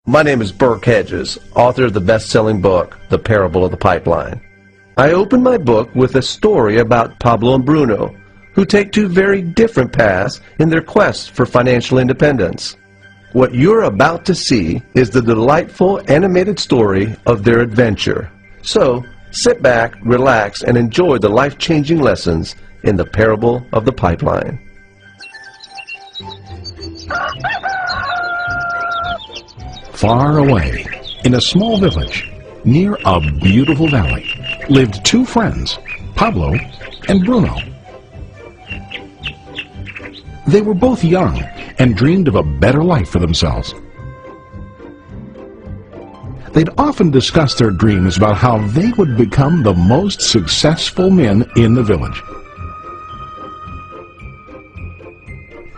My name is Burke Hedges, author of the best-selling book, The Parable of the Pipeline. I open my book with a story about Pablo and Bruno, who take two very different paths in their quest for financial independence. What you're about to see is the delightful animated story of their adventure. So, sit back, relax, and enjoy the life-changing lessons in The Parable of the Pipeline. Far away, in a small village, near a beautiful valley, lived two friends, Pablo and Bruno. They were both young and dreamed of a better life for themselves. They'd often discussed their dreams about how they would become the most successful men in the village.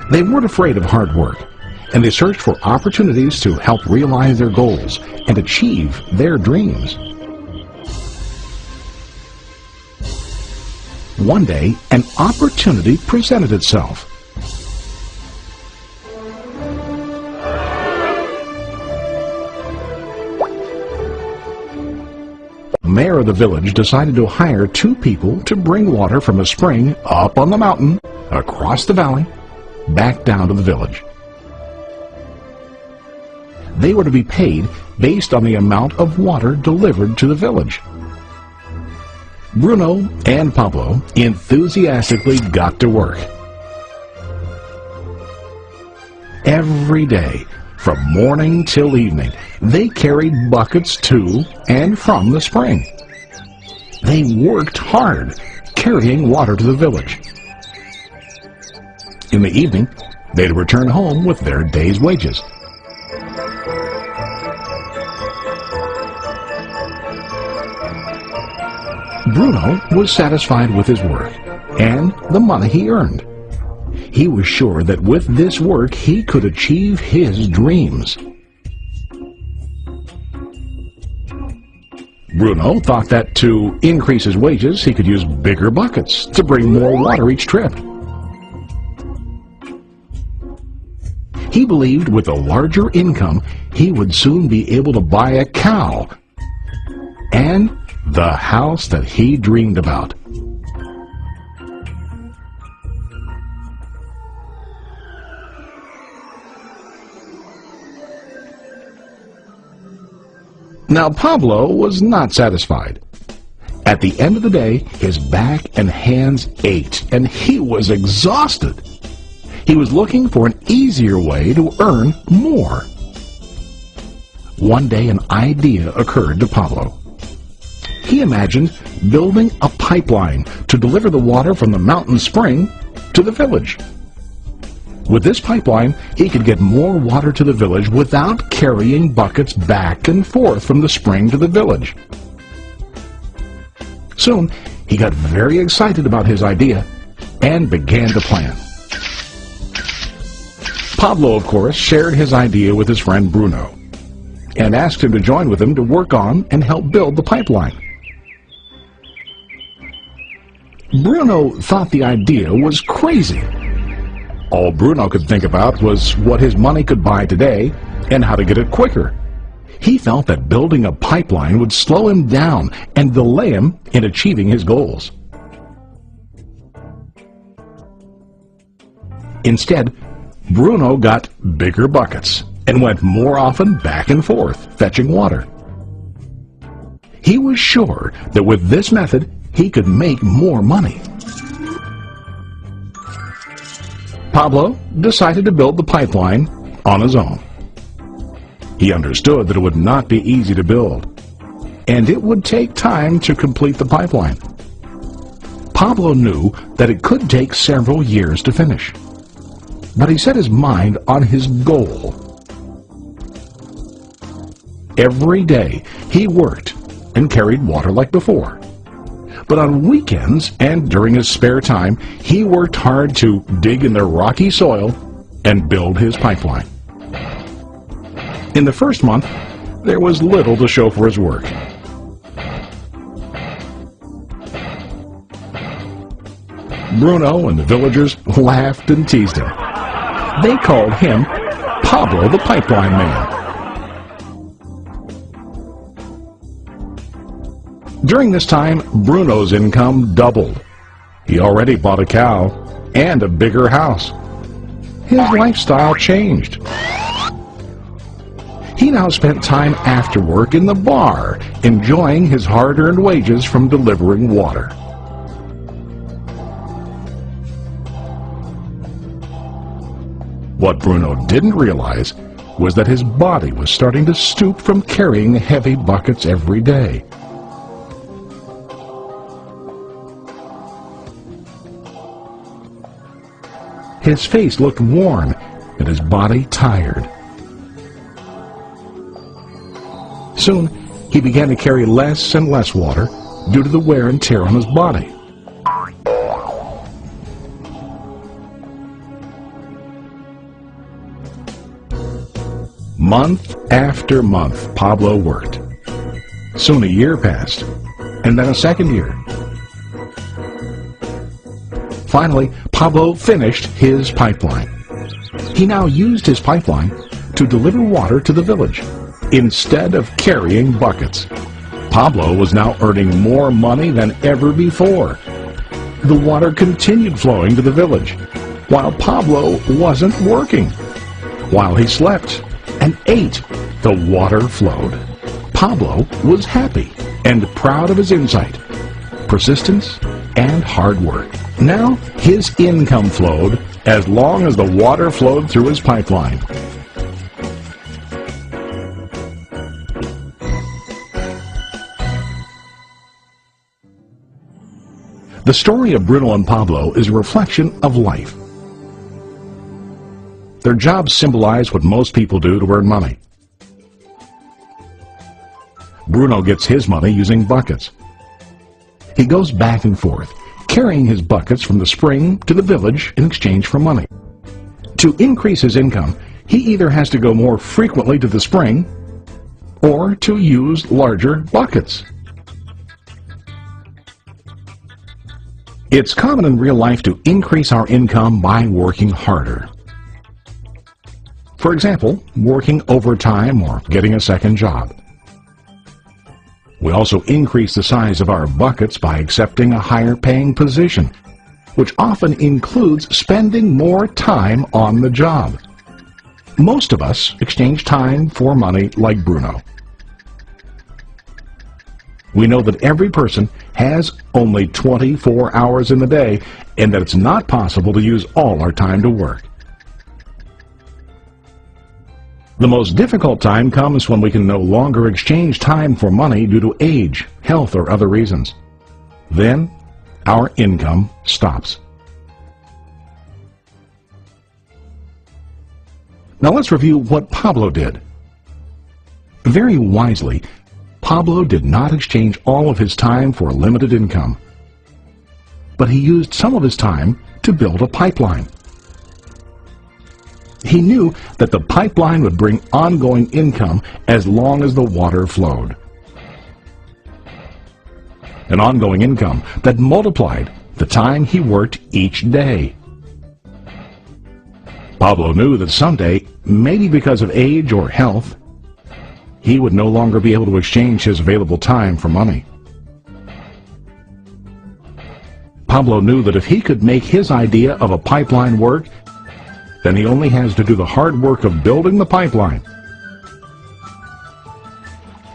They weren't afraid of hard work, and they searched for opportunities to help realize their goals and achieve their dreams. One day, an opportunity presented itself. The mayor of the village decided to hire two people to bring water from a spring up on the mountain, across the valley, back down to the village. They were to be paid based on the amount of water delivered to the village. Bruno and Pablo enthusiastically got to work. Every day, from morning till evening, they carried buckets to and from the spring. They worked hard, carrying water to the village. In the evening, they'd return home with their day's wages. Bruno was satisfied with his work and the money he earned. He was sure that with this work he could achieve his dreams. Bruno thought that to increase his wages he could use bigger buckets to bring more water each trip. He believed with a larger income he would soon be able to buy a cow and the house that he dreamed about. Now Pablo was not satisfied. At the end of the day, his back and hands ached, and he was exhausted. He was looking for an easier way to earn more. One day an idea occurred to Pablo. He imagined building a pipeline to deliver the water from the mountain spring to the village. With this pipeline, he could get more water to the village without carrying buckets back and forth from the spring to the village. Soon, he got very excited about his idea and began to plan. Pablo, of course, shared his idea with his friend Bruno and asked him to join with him to work on and help build the pipeline. Bruno thought the idea was crazy. All Bruno could think about was what his money could buy today and how to get it quicker. He felt that building a pipeline would slow him down and delay him in achieving his goals. Instead, Bruno got bigger buckets and went more often back and forth, fetching water. He was sure that with this method, he could make more money. Pablo decided to build the pipeline on his own. He understood that it would not be easy to build, and it would take time to complete the pipeline. Pablo knew that it could take several years to finish, but he set his mind on his goal. Every day he worked and carried water like before. But on weekends and during his spare time, he worked hard to dig in the rocky soil and build his pipeline. In the first month, there was little to show for his work. Bruno and the villagers laughed and teased him. They called him Pablo the Pipeline Man. During this time, Bruno's income doubled. He already bought a cow and a bigger house. His lifestyle changed. He now spent time after work in the bar, enjoying his hard-earned wages from delivering water. What Bruno didn't realize was that his body was starting to stoop from carrying heavy buckets every day. His face looked worn and his body tired. Soon, he began to carry less and less water due to the wear and tear on his body. Month after month, Pablo worked. Soon a year passed, and then a second year. Finally, Pablo finished his pipeline. He now used his pipeline to deliver water to the village instead of carrying buckets. Pablo was now earning more money than ever before. The water continued flowing to the village, while Pablo wasn't working. While he slept and ate, the water flowed. Pablo was happy and proud of his insight, persistence, and hard work. Now his income flowed as long as the water flowed through his pipeline. The story of Bruno and Pablo is a reflection of life. Their jobs symbolize what most people do to earn money. Bruno gets his money using buckets. He goes back and forth, carrying his buckets from the spring to the village in exchange for money. To increase his income, he either has to go more frequently to the spring or to use larger buckets. It's common in real life to increase our income by working harder. For example, working overtime or getting a second job. We also increase the size of our buckets by accepting a higher paying position, which often includes spending more time on the job. Most of us exchange time for money like Bruno. We know that every person has only 24 hours in the day and that it's not possible to use all our time to work. The most difficult time comes when we can no longer exchange time for money due to age, health, or other reasons. Then, our income stops. Now let's review what Pablo did. Very wisely, Pablo did not exchange all of his time for limited income, but he used some of his time to build a pipeline. He knew that the pipeline would bring ongoing income as long as the water flowed. An ongoing income that multiplied the time he worked each day. Pablo knew that someday, maybe because of age or health, he would no longer be able to exchange his available time for money. Pablo knew that if he could make his idea of a pipeline work, then he only has to do the hard work of building the pipeline.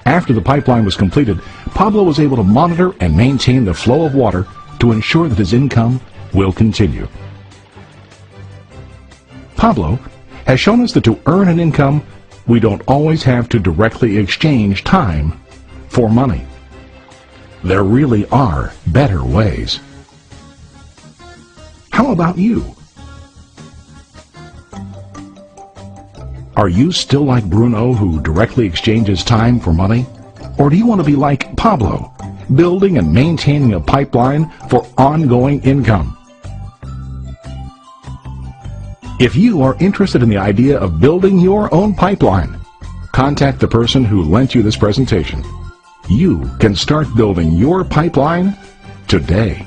After the pipeline was completed, Pablo was able to monitor and maintain the flow of water to ensure that his income will continue. Pablo has shown us that to earn an income, we don't always have to directly exchange time for money. There really are better ways. How about you? Are you still like Bruno, who directly exchanges time for money? Or do you want to be like Pablo, building and maintaining a pipeline for ongoing income? If you are interested in the idea of building your own pipeline, contact the person who lent you this presentation. You can start building your pipeline today.